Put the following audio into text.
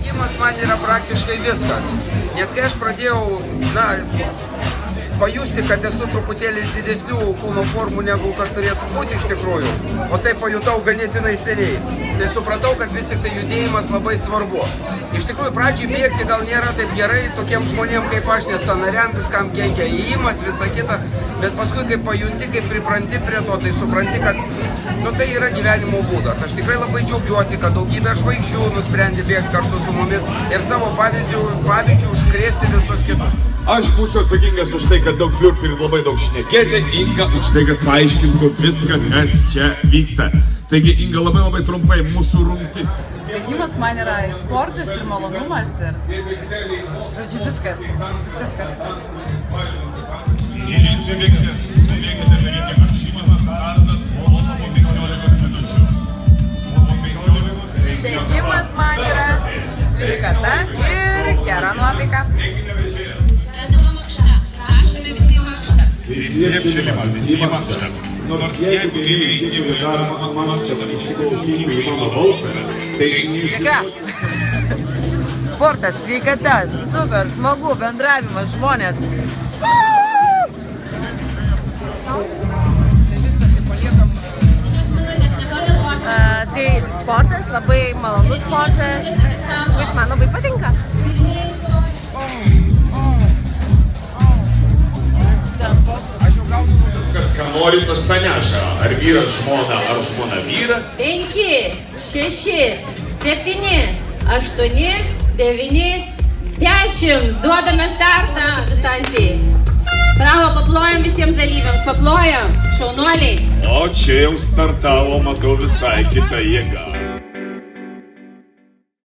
Bėgimas man yra praktiškai viskas, nes kai aš pradėjau, pajusti, kad esu truputėlį didesnių kūno formų negu kad turėtų būti iš tikrųjų, o tai pajutau ganėtinai seniai. Tai supratau, kad vis tik tai judėjimas labai svarbu. Iš tikrųjų, pradžiai bėgti gal nėra taip gerai tokiem žmonėm kaip aš, nes sąnariam viskam kenkia įėjimas, visa kita, bet paskui kaip pajunti, kaip pripranti prie to, tai supranti, kad tai yra gyvenimo būdas. Aš tikrai labai džiaugiuosi, kad daugybė žvaigždžių nusprendė bėgti kartu su mumis ir savo pavyzdžių užkrėsti visus kitus. Aš būsiu atsakingas už tai, kad daug pliurpti ir labai daug šnekėti, Inga už tai, kad paaiškintų viską, kas čia vyksta. Taigi, Inga, labai trumpai mūsų rungtis. Bėgimas man yra ir sportas, ir malonumas, ir, žodžiu, viskas kartu. Įlysime bėgti, skubėkite, daryti maršyną, startas, po 15 minučių. Bėgimas man yra sveikata ir gera nuotaika. Visiems mankštą. Nors jeigu giliai galima mankštą, tai įsiklausykime į mano balsą, tai... Sportas, sveikata, super, smagu, bendravimas, žmonės. Tai sportas, labai malonus sportas, kuris man labai patinka. Kas ką nori, tas paneša. Ar vyras žmona, ar žmona vyras. 5, 6, 7, 8, 9, 10. Duodame startą distancijai. Bravo, paplojam visiems dalyviams, paplojam, šaunuoliai. O čia jau startavo, matau, visai kita jėga.